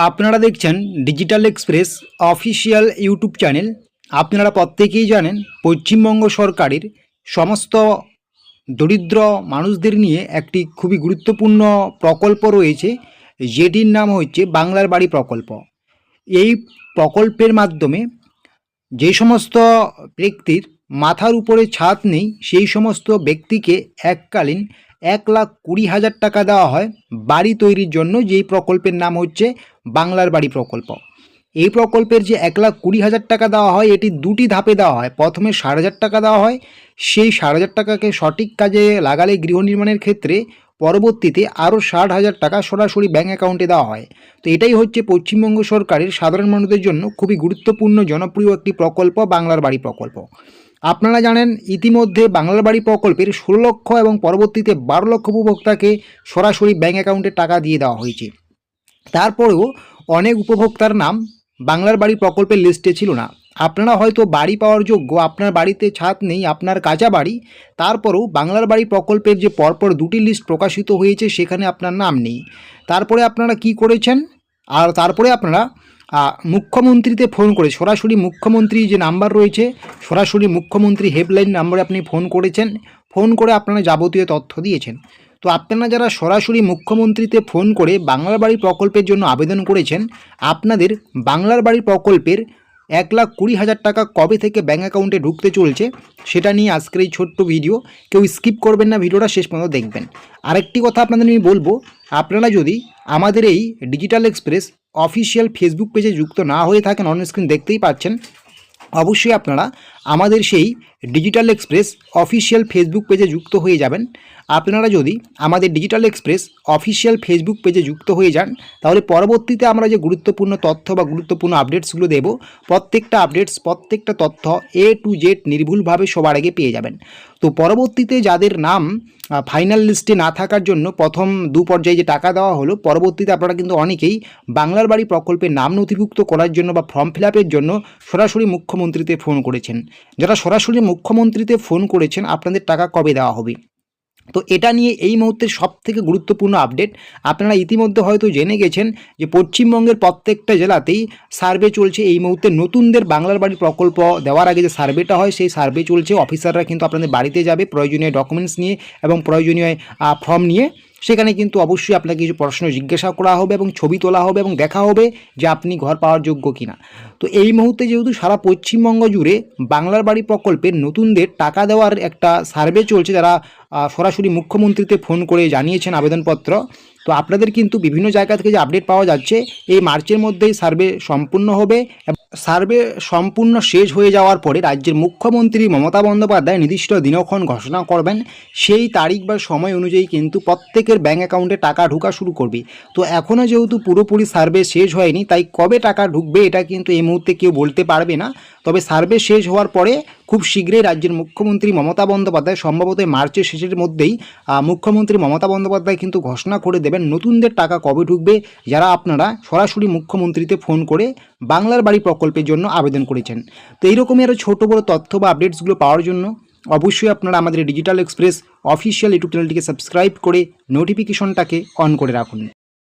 আপনারা দেখছেন digital express official YouTube channel. আপনারা প্রত্যেকেই জানেন পশ্চিমবঙ্গ সরকারের সমস্ত দরিদ্র মানুষদের নিয়ে একটি খুবই গুরুত্বপূর্ণ প্রকল্প রয়েছে, যেটির নাম হচ্ছে বাংলার বাড়ি প্রকল্প। এই প্রকল্পের মাধ্যমে যে সমস্ত ব্যক্তির মাথার উপরে ছাদ নেই সেই সমস্ত ব্যক্তিকে এককালীন 1,20,000 টাকা দেওয়া হয় বাড়ি তৈরির জন্য, যেই প্রকল্পের নাম হচ্ছে বাংলার বাড়ি প্রকল্প। এই প্রকল্পের যে 1,20,000 টাকা দেওয়া হয় এটি দুটি ধাপে দেওয়া হয়। প্রথমে 60,000 টাকা দেওয়া হয়, সেই 60,000 টাকাকে সঠিক কাজে লাগালে গৃহ নির্মাণের ক্ষেত্রে পরবর্তীতে আরও 60,000 টাকা সরাসরি ব্যাঙ্ক অ্যাকাউন্টে দেওয়া হয়। তো এটাই হচ্ছে পশ্চিমবঙ্গ সরকারের সাধারণ মানুষদের জন্য খুবই গুরুত্বপূর্ণ জনপ্রিয় একটি প্রকল্প, বাংলার বাড়ি প্রকল্প। আপনারা জানেন ইতিমধ্যে বাংলার বাড়ি প্রকল্পের 16 লক্ষ এবং পরবর্তীতে 12 লক্ষ উপভোক্তাকে সরাসরি ব্যাঙ্ক অ্যাকাউন্টে টাকা দিয়ে দেওয়া হয়েছে। তারপরেও অনেক উপভোক্তার নাম বাংলার বাড়ি প্রকল্পের লিস্টে ছিল না। আপনারা হয়তো বাড়ি পাওয়ার যোগ্য, আপনার বাড়িতে ছাদ নেই, আপনার কাঁচা বাড়ি, তারপরেও বাংলার বাড়ি প্রকল্পের যে পরপর দুটি লিস্ট প্রকাশিত হয়েছে সেখানে আপনার নাম নেই। তারপরে আপনারা কি করেছেন, আর তারপরে আপনারা মুখ্যমন্ত্রীতে ফোন করে সরাসরি মুখ্যমন্ত্রী যে নাম্বার রয়েছে, সরাসরি মুখ্যমন্ত্রী হেল্পলাইন নাম্বারে আপনি ফোন করেছেন, ফোন করে আপনারা যাবতীয় তথ্য দিয়েছেন। তো আপনারা যারা সরাসরি মুখ্যমন্ত্রীতে ফোন করে বাংলার বাড়ি প্রকল্পের জন্য আবেদন করেছেন, আপনাদের বাংলার বাড়ি প্রকল্পের 1,20,000 টাকা কবে থেকে ব্যাঙ্ক অ্যাকাউন্টে ঢুকতে চলছে সেটা নিয়ে আজকের এই ছোট্ট ভিডিও। কেউ স্কিপ করবেন না, ভিডিওটা শেষ পর্যন্ত দেখবেন। আরেকটি কথা আপনাদের আমি বলবো, আপনারা যদি আমাদের এই ডিজিটাল এক্সপ্রেস অফিসিয়াল ফেসবুক পেজে যুক্ত না হয়ে থাকেন, অন স্ক্রিন দেখতেই পাচ্ছেন, অবশ্যই আপনারা আমাদের সেই ডিজিটাল এক্সপ্রেস অফিসিয়াল ফেসবুক পেজে যুক্ত হয়ে যাবেন। আপনারা যদি আমাদের ডিজিটাল এক্সপ্রেস অফিসিয়াল ফেসবুক পেজে যুক্ত হয়ে যান, তাহলে পরবর্তীতে আমরা যে গুরুত্বপূর্ণ তথ্য বা গুরুত্বপূর্ণ আপডেটসগুলো দেব, প্রত্যেকটা আপডেটস, প্রত্যেকটা তথ্য A to Z নির্ভুলভাবে সবার আগে পেয়ে যাবেন। তো পরবর্তীতে যাদের নাম ফাইনাল লিস্টে না থাকার জন্য প্রথম 2 পর্যায়ে যে টাকা দেওয়া হলো, পরবর্তীতে আপনারা কিন্তু অনেকেই বাংলার বাড়ি প্রকল্পের নাম নথিভুক্ত করার জন্য বা ফর্ম ফিল আপের জন্য সরাসরি মুখ্যমন্ত্রীতে ফোন করেছেন। যারা সরাসরি মুখ্যমন্ত্রীতে ফোন করেছেন, আপনাদের টাকা কবে দেওয়া হবে, তো এটা নিয়ে এই মুহূর্তে সবথেকে গুরুত্বপূর্ণ আপডেট। আপনারা ইতিমধ্যে হয়তো জেনে গেছেন যে পশ্চিমবঙ্গের প্রত্যেকটা জেলাতেই সার্ভে চলছে। এই মুহূর্তে নতুনদের বাংলার বাড়ি প্রকল্প দেওয়ার আগে যে সার্ভেটা হয় সেই সার্ভে চলছে। অফিসাররা কিন্তু আপনাদের বাড়িতে যাবে প্রয়োজনীয় ডকুমেন্টস নিয়ে এবং প্রয়োজনীয় ফর্ম নিয়ে। সেখানে কিন্তু অবশ্যই আপনাকে কিছু প্রশ্ন জিজ্ঞাসা করা হবে এবং ছবি তোলা হবে এবং দেখা হবে যে আপনি ঘর পাওয়ার যোগ্য কিনা। তো এই মুহূর্তে যেহেতু সারা পশ্চিমবঙ্গ জুড়ে বাংলার বাড়ি প্রকল্পের নতুনদের টাকা দেওয়ার একটা সার্ভে চলছে, যারা সরাসরি মুখ্যমন্ত্রীতে ফোন করে জানিয়েছেন আবেদনপত্র, তো আপনাদের কিন্তু বিভিন্ন জায়গা থেকে যে আপডেট পাওয়া যাচ্ছে এই মার্চের মধ্যেই সার্ভে সম্পূর্ণ হবে। সার্ভে সম্পূর্ণ শেষ হয়ে যাওয়ার পরে রাজ্যের মুখ্যমন্ত্রী মমতা বন্দ্যোপাধ্যায় নির্দিষ্ট দিনক্ষণ ঘোষণা করবেন। সেই তারিখ বা সময় অনুযায়ী কিন্তু প্রত্যেকের ব্যাঙ্ক অ্যাকাউন্টে টাকা ঢোকা শুরু করবে। তো এখনও যেহেতু পুরোপুরি সার্ভে শেষ হয়নি, তাই কবে টাকা ঢুকবে এটা কিন্তু এই মুহূর্তে কেউ বলতে পারবে না। তবে সার্ভে শেষ হওয়ার পরে খুব শীঘ্রই রাজ্যের মুখ্যমন্ত্রী মমতা বন্দ্যোপাধ্যায়, সম্ভবত মার্চের শেষের মধ্যেই মুখ্যমন্ত্রী মমতা বন্দ্যোপাধ্যায় কিন্তু ঘোষণা করে দেবেন নতুনদের টাকা কবে ঢুকবে, যারা আপনারা সরাসরি মুখ্যমন্ত্রীতে ফোন করে বাংলার বাড়ি প্রকল্পের জন্য আবেদন করেছেন। তো এইরকমই আরও ছোটো বড়ো তথ্য বা আপডেটসগুলো পাওয়ার জন্য অবশ্যই আপনারা আমাদের ডিজিটাল এক্সপ্রেস অফিসিয়াল ইউটিউব চ্যানেলটিকে সাবস্ক্রাইব করে নোটিফিকেশনটাকে অন করে রাখুন।